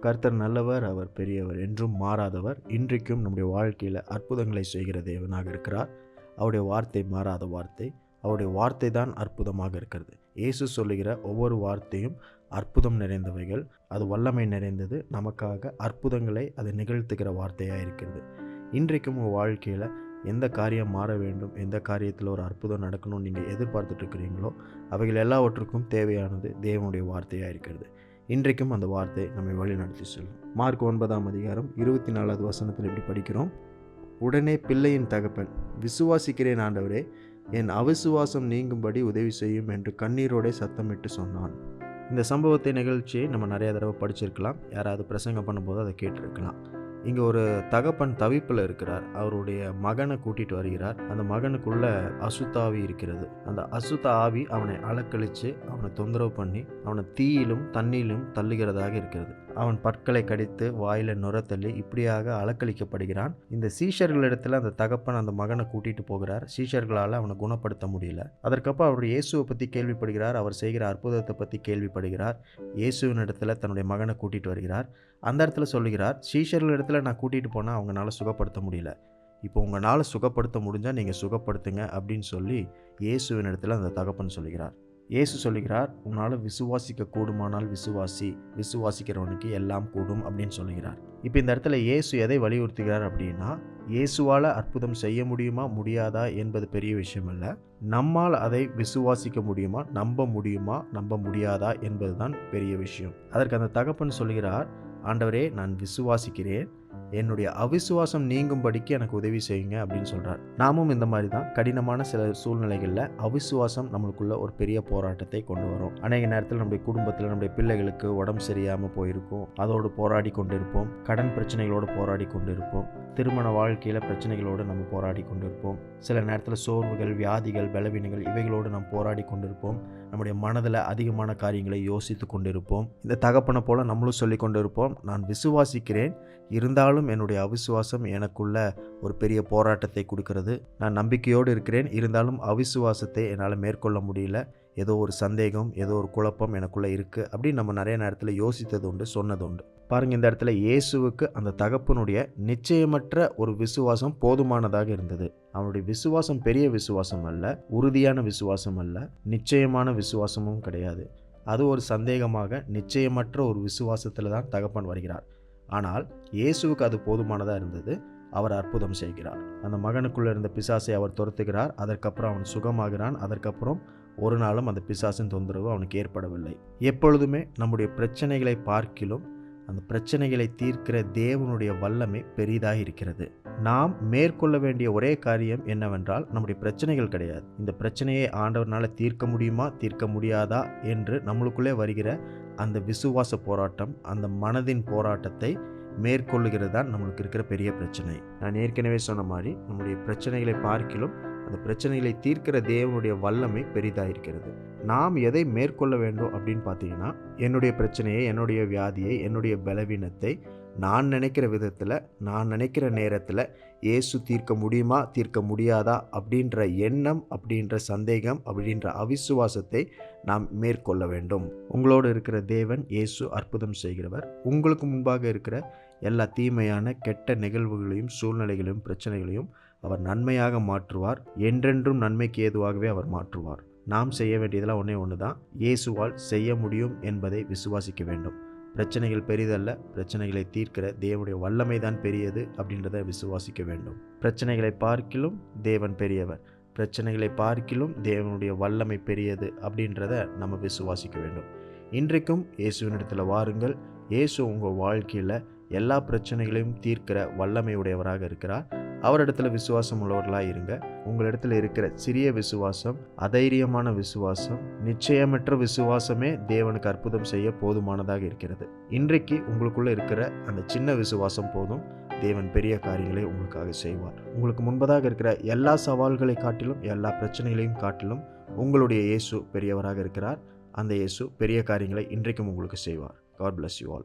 கர்த்தர் நல்லவர், அவர் பெரியவர், என்றும் மாறாதவர். இன்றைக்கும் நம்முடைய வாழ்க்கையில் அற்புதங்களை செய்கிற தேவனாக இருக்கிறார். அவருடைய வார்த்தை மாறாத வார்த்தை. அவருடைய வார்த்தை தான் அற்புதமாக இருக்கிறது. இயேசு சொல்லுகிற ஒவ்வொரு வார்த்தையும் அற்புதம் நிறைந்தவைகள். அது வல்லமை நிறைந்தது. நமக்காக அற்புதங்களை அது நிகழ்த்துகிற வார்த்தையாக இருக்கிறது. இன்றைக்கும் உங்கள் வாழ்க்கையில் எந்த காரியம் மாற வேண்டும், எந்த காரியத்தில் ஒரு அற்புதம் நடக்கணும்னு நீங்கள் எதிர்பார்த்துட்டு இருக்கிறீங்களோ அவைகள் எல்லாவற்றுக்கும் தேவையானது தேவனுடைய வார்த்தையாக இருக்கிறது. இன்றைக்கும் அந்த வார்த்தை நம்மை வழி நடத்தி செல்லும். மார்க் 9:24 வசனத்தில் இப்படி படிக்கிறோம். உடனே பிள்ளையின் தகப்பன், விசுவாசிக்கிறேன் ஆண்டவரே, என் அவிசுவாசம் நீங்கும்படி உதவி செய்யும் என்று கண்ணீரோட சத்தமிட்டு சொன்னான். இந்த சம்பவத்தை நிகழ்ச்சியை நம்ம நிறைய தடவை படிச்சிருக்கலாம். யாராவது பிரசங்கம் பண்ணும்போது அதை கேட்டிருக்கலாம். இங்கே ஒரு தகப்பன் தவிப்பில் இருக்கிறார். அவருடைய மகனை கூட்டிகிட்டு வருகிறார். அந்த மகனுக்குள்ள அசுத்த ஆவி இருக்கிறது. அந்த அசுத்த ஆவி அவனை அலக்கழித்து அவனை தொந்தரவு பண்ணி அவனை தீயிலும் தண்ணீரிலும் தள்ளுகிறதாக இருக்கிறது. அவன் பற்களை கடித்து வாயில நுர தள்ளி இப்படியாக அலக்களிக்கப்படுகிறான். இந்த சீஷர்களிடத்தில் அந்த தகப்பன் அந்த மகனை கூட்டிகிட்டு போகிறார். சீஷர்களால் அவனை குணப்படுத்த முடியல. அதற்கப்புறம் அவர் இயேசுவை பற்றி கேள்விப்படுகிறார். அவர் செய்கிற அற்புதத்தை பற்றி கேள்விப்படுகிறார். இயேசுவின் இடத்துல தன்னுடைய மகனை கூட்டிகிட்டு வருகிறார். அந்த இடத்துல சொல்லுகிறார், சீஷர்களிடத்தில் நான் கூட்டிகிட்டு போனால் அவங்களால சுகப்படுத்த முடியல. இப்போ உங்களால் சுகப்படுத்த முடிஞ்சால் நீங்கள் சுகப்படுத்துங்க அப்படின்னு சொல்லி இயேசுவின் இடத்துல அந்த தகப்பன் சொல்லுகிறார். இயேசு சொல்லுகிறார், உன்னால் விசுவாசிக்க கூடுமானால் விசுவாசிக்கிறவனுக்கு எல்லாம் கூடும் அப்படின்னு சொல்லுகிறார். இப்போ இந்த இடத்துல இயேசு எதை வலியுறுத்துகிறார் அப்படின்னா, இயேசுவால் அற்புதம் செய்ய முடியுமா முடியாதா என்பது பெரிய விஷயம் அல்ல. நம்மால் அதை விசுவாசிக்க முடியுமா, நம்ப முடியாதா என்பதுதான் பெரிய விஷயம். அதற்கு அந்த தகப்பன் சொல்லுகிறார், ஆண்டவரே, நான் விசுவாசிக்கிறேன், என்னுடைய அவிசுவாசம் நீங்கும்படிக்கு எனக்கு உதவி செய்யுங்க அப்படின்னு சொல்கிறார். நாமும் இந்த மாதிரி தான் கடினமான சில சூழ்நிலைகளில் அவிசுவாசம் நம்மளுக்குள்ள ஒரு பெரிய போராட்டத்தை கொண்டு வரும். அநேக நேரத்தில் நம்முடைய குடும்பத்தில் நம்முடைய பிள்ளைகளுக்கு உடம்பு சரியாமல் போயிருக்கும். அதோடு போராடி கொண்டிருப்போம். கடன் பிரச்சனைகளோடு போராடி கொண்டிருப்போம். திருமண வாழ்க்கையில் பிரச்சனைகளோடு நம்ம போராடி கொண்டிருப்போம். சில நேரத்தில் சோர்வுகள், வியாதிகள், பலவீனங்கள் இவைகளோடு நாம் போராடி கொண்டிருப்போம். நம்முடைய மனதில் அதிகமான காரியங்களை யோசித்து கொண்டிருப்போம். இந்த தகப்பனை போல நம்மளும் சொல்லி கொண்டிருப்போம், நான் விசுவாசிக்கிறேன், இருந்தாலும் என்னுடைய அவிசுவாசம் எனக்குள்ள ஒரு பெரிய போராட்டத்தை கொடுக்கிறது. நான் நம்பிக்கையோடு இருக்கிறேன், இருந்தாலும் அவிசுவாசத்தை என்னால் மேற்கொள்ள முடியல. ஏதோ ஒரு சந்தேகம், ஏதோ ஒரு குழப்பம் எனக்குள்ளே இருக்குது அப்படின்னு நம்ம நிறைய நேரத்தில் யோசித்தது உண்டு, சொன்னது உண்டு. பாருங்கள், இந்த இடத்துல இயேசுவுக்கு அந்த தகப்பனுடைய நிச்சயமற்ற ஒரு விசுவாசம் போதுமானதாக இருந்தது. அவனுடைய விசுவாசம் பெரிய விசுவாசம் அல்ல, உறுதியான விசுவாசம் அல்ல, நிச்சயமான விசுவாசமும் கிடையாது. அது ஒரு சந்தேகமாக நிச்சயமற்ற ஒரு விசுவாசத்தில் தான் தகப்பன் வருகிறார். ஆனால் இயேசுவுக்கு அது போதுமானதாக இருந்தது. அவர் அற்புதம் செய்கிறார். அந்த மகனுக்குள்ளே இருந்த பிசாசை அவர் துரத்துகிறார். அதற்கப்புறம் அவன் சுகமாகிறான். அதற்கப்புறம் ஒரு நாளும் அந்த பிசாசின் தொந்தரவு அவனுக்கு ஏற்படவில்லை. எப்பொழுதுமே நம்முடைய பிரச்சனைகளை பார்க்கிலும் அந்த பிரச்சனைகளை தீர்க்கிற தேவனுடைய வல்லமை பெரிதாக இருக்கிறது. நாம் மேற்கொள்ள வேண்டிய ஒரே காரியம் என்னவென்றால், நம்முடைய பிரச்சனைகள் கிடையாது. இந்த பிரச்சனையை ஆண்டவர்னால தீர்க்க முடியுமா, தீர்க்க முடியாதா என்று நம்மளுக்குள்ளே வருகிற அந்த விசுவாச போராட்டம், அந்த மனதின் போராட்டத்தை மேற்கொள்ளுகிறது தான் நம்மளுக்கு இருக்கிற பெரிய பிரச்சனை. நான் ஏற்கனவே சொன்ன மாதிரி நம்முடைய பிரச்சனைகளை பார்க்கிலும் அந்த பிரச்சனைகளை தீர்க்கிற தேவனுடைய வல்லமை பெரிதாக இருக்கிறது. நாம் எதை மேற்கொள்ள வேண்டும் அப்படின்னு பார்த்தீங்கன்னா, என்னுடைய பிரச்சனையை, என்னுடைய வியாதியை, என்னுடைய பலவீனத்தை நான் நினைக்கிற விதத்தில், நான் நினைக்கிற நேரத்தில் இயேசு தீர்க்க முடியுமா, தீர்க்க முடியாதா அப்படின்ற எண்ணம், அப்படின்ற சந்தேகம், அப்படின்ற அவிசுவாசத்தை நாம் மேற்கொள்ள வேண்டும். உங்களோடு இருக்கிற தேவன் இயேசு அற்புதம் செய்கிறவர். உங்களுக்கு முன்பாக இருக்கிற எல்லா தீமையான கெட்ட நிகழ்வுகளையும், சூழ்நிலைகளையும், பிரச்சனைகளையும் அவர் நன்மையாக மாற்றுவார். என்றென்றும் நன்மைக்கு ஏதுவாகவே அவர் மாற்றுவார். நாம் செய்ய வேண்டியதெல்லாம் ஒன்று தான், இயேசுவால் செய்ய முடியும் என்பதை விசுவாசிக்க வேண்டும். பிரச்சனைகள் பெரிதல்ல, பிரச்சனைகளை தீர்க்கிற தேவனுடைய வல்லமை தான் பெரியது அப்படின்றத விசுவாசிக்க வேண்டும். பிரச்சனைகளை பார்க்கிலும் தேவன் பெரியவர், பிரச்சனைகளை பார்க்கிலும் தேவனுடைய வல்லமை பெரியது அப்படின்றத நம்ம விசுவாசிக்க வேண்டும். இன்றைக்கும் இயேசுவினிடத்தில் வாருங்கள். இயேசு உங்கள் வாழ்க்கையில் எல்லா பிரச்சனைகளையும் தீர்க்கிற வல்லமை உடையவராக இருக்கிறார். அவரிடத்துல விசுவாசம் உள்ளவர்களாக இருங்க. உங்களிடத்தில் இருக்கிற சிறிய விசுவாசம், அதைரியமான விசுவாசம், நிச்சயமற்ற விசுவாசமே தேவனுக்கு அற்புதம் செய்ய போதுமானதாக இருக்கிறது. இன்றைக்கு உங்களுக்குள்ள இருக்கிற அந்த சின்ன விசுவாசம் போதும், தேவன் பெரிய காரியங்களை உங்களுக்காக செய்வார். உங்களுக்கு முன்பதாக இருக்கிற எல்லா சவால்களை காட்டிலும், எல்லா பிரச்சனைகளையும் காட்டிலும் உங்களுடைய இயேசு பெரியவராக இருக்கிறார். அந்த இயேசு பெரிய காரியங்களை இன்றைக்கும் உங்களுக்கு செய்வார். God bless you all.